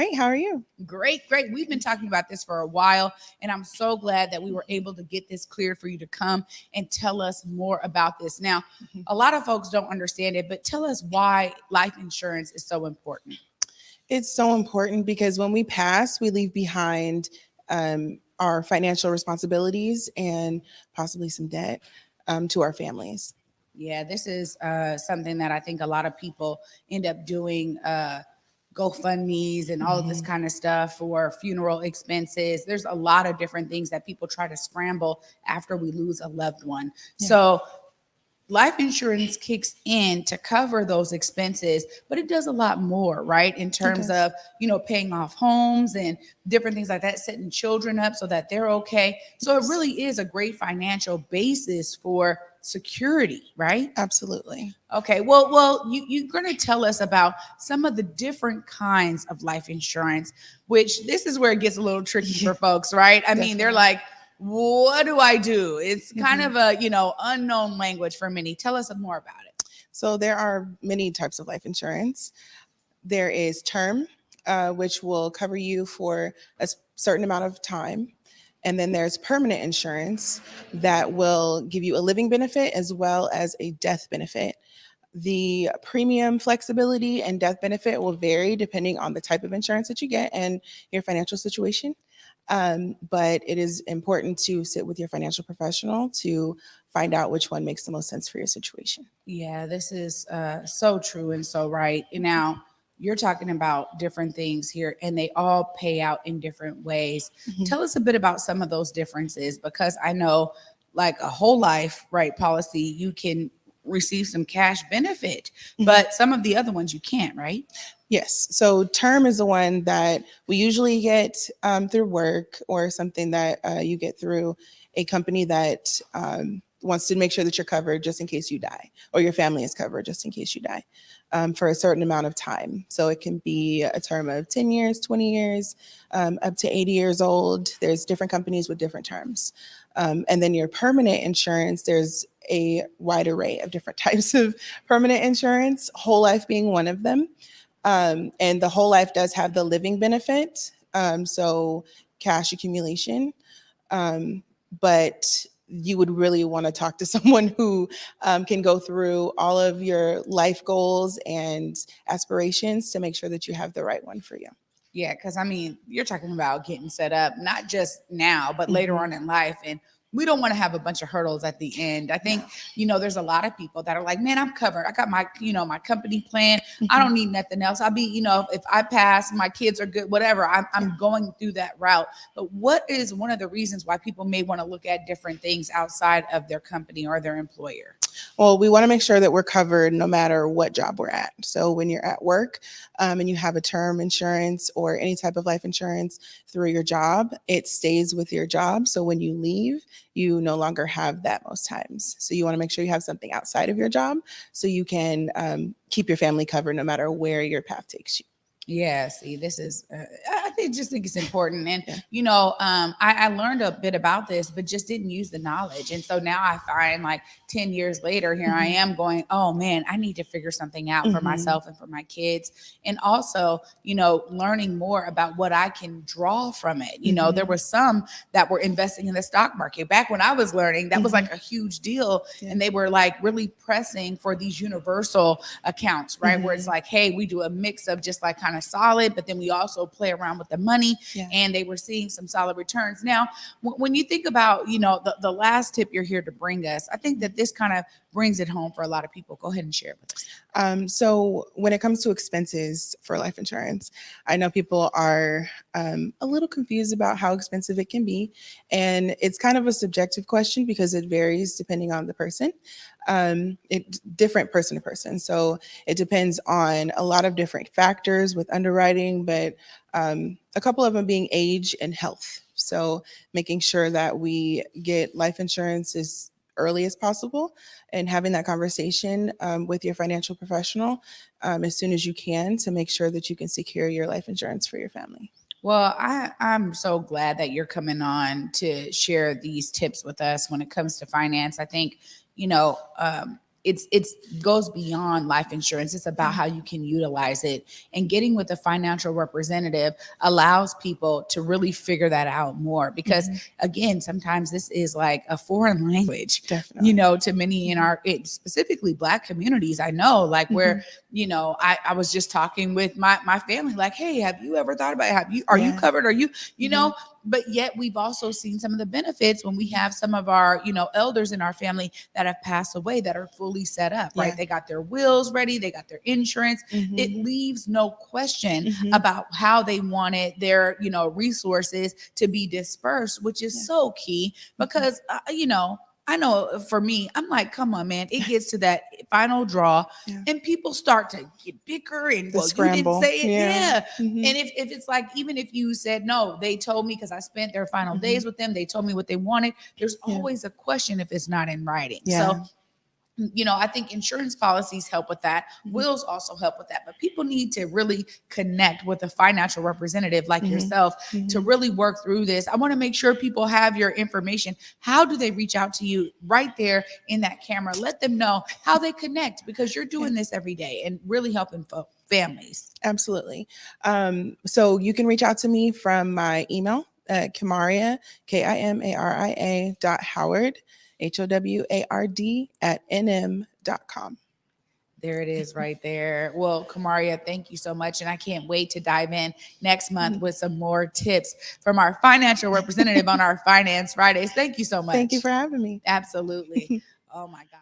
great. How are you? Great, great. We've been talking about this for a while, and I'm so glad that we were able to get this cleared for you to come and tell us more about this. Now, a lot of folks don't understand it, but tell us why life insurance is so important. It's so important because when we pass, we leave behind our financial responsibilities and possibly some debt to our families. Yeah, this is something that I think a lot of people end up doing. GoFundMe's and all of this kind of stuff for funeral expenses. There's a lot of different things that people try to scramble after we lose a loved one. Yeah. So life insurance kicks in to cover those expenses, but it does a lot more, right? In terms of, paying off homes and different things like that, setting children up so that they're okay. So it really is a great financial basis for security, right? Absolutely. Okay. Well, you're going to tell us about some of the different kinds of life insurance, which this is where it gets a little tricky for folks, right? I mean, they're like, what do I do? It's kind of a, unknown language for many. Tell us more about it. So there are many types of life insurance. There is term, which will cover you for a certain amount of time. And then there's permanent insurance that will give you a living benefit as well as a death benefit. The premium flexibility and death benefit will vary depending on the type of insurance that you get and your financial situation. But it is important to sit with your financial professional to find out which one makes the most sense for your situation. Yeah, this is so true and so right. Now, you're talking about different things here, and they all pay out in different ways. Tell us a bit about some of those differences, because I know, like a whole life, right, policy, you can receive some cash benefit, but some of the other ones you can't, right? Yes. So term is the one that we usually get through work or something that you get through a company that wants to make sure that you're covered just in case you die, or your family is covered just in case you die for a certain amount of time. So it can be a term of 10 years, 20 years, up to 80 years old. There's different companies with different terms. And then your permanent insurance, there's a wide array of different types of permanent insurance, whole life being one of them. And the whole life does have the living benefit, so cash accumulation. But you would really want to talk to someone who can go through all of your life goals and aspirations to make sure that you have the right one for you. Yeah, because I mean, you're talking about getting set up, not just now, but later on in life. And we don't want to have a bunch of hurdles at the end. I think, there's a lot of people that are like, man, I'm covered. I got my, my company plan. I don't need nothing else. I'll be, if I pass, my kids are good, whatever. I'm going through that route. But what is one of the reasons why people may want to look at different things outside of their company or their employer? Well, we want to make sure that we're covered no matter what job we're at. So when you're at work and you have a term insurance or any type of life insurance through your job, it stays with your job. So when you leave, you no longer have that most times. So you want to make sure you have something outside of your job so you can keep your family covered no matter where your path takes you. Yeah, see, this is, I just think it's important. And, I learned a bit about this, but just didn't use the knowledge. And so now I find, like 10 years later, here I am going, oh man, I need to figure something out for myself and for my kids. And also, learning more about what I can draw from it. There were some that were investing in the stock market. Back when I was learning, that was like a huge deal. Yeah. And they were like really pressing for these universal accounts, right? Where it's like, hey, we do a mix of just like kind of solid, but then we also play around with the money. Yeah. And they were seeing some solid returns. Now, when you think about, the last tip you're here to bring us, I think that this kind of brings it home for a lot of people. Go ahead and share it with us. So when it comes to expenses for life insurance, I know people are a little confused about how expensive it can be. And it's kind of a subjective question because it varies depending on the person. Different person to person. So it depends on a lot of different factors with underwriting, but a couple of them being age and health. So making sure that we get life insurance as early as possible and having that conversation with your financial professional as soon as you can to make sure that you can secure your life insurance for your family. Well, I'm so glad that you're coming on to share these tips with us when it comes to finance. I think, it's goes beyond life insurance. It's about how you can utilize it, and getting with a financial representative allows people to really figure that out more, because again, sometimes this is like a foreign language, Definitely. to many in our, specifically Black communities. I know, like, where, I was just talking with my family, like, hey, have you ever thought about it? Are you covered? Are you, know, but yet we've also seen some of the benefits when we have some of our, elders in our family that have passed away that are fully set up, right? They got their wills ready, they got their insurance. It leaves no question about how they wanted their, resources to be dispersed, which is so key, because, I know for me, I'm like, come on, man. It gets to that final draw and people start to get bicker and, well, you didn't say it. Yeah. And if it's like, even if you said, no, they told me, because I spent their final days with them, they told me what they wanted. There's always a question if it's not in writing. So, I think insurance policies help with that. Wills also help with that. But people need to really connect with a financial representative like yourself to really work through this. I want to make sure people have your information. How do they reach out to you? Right there in that camera. Let them know how they connect, because you're doing this every day and really helping families. Absolutely. So you can reach out to me from my email, Kimaria, Kimaria .Howard, HOWARD @nm.com. There it is right there. Well, Kimaria, thank you so much. And I can't wait to dive in next month with some more tips from our financial representative on our Finance Fridays. Thank you so much. Thank you for having me. Absolutely. Oh my God.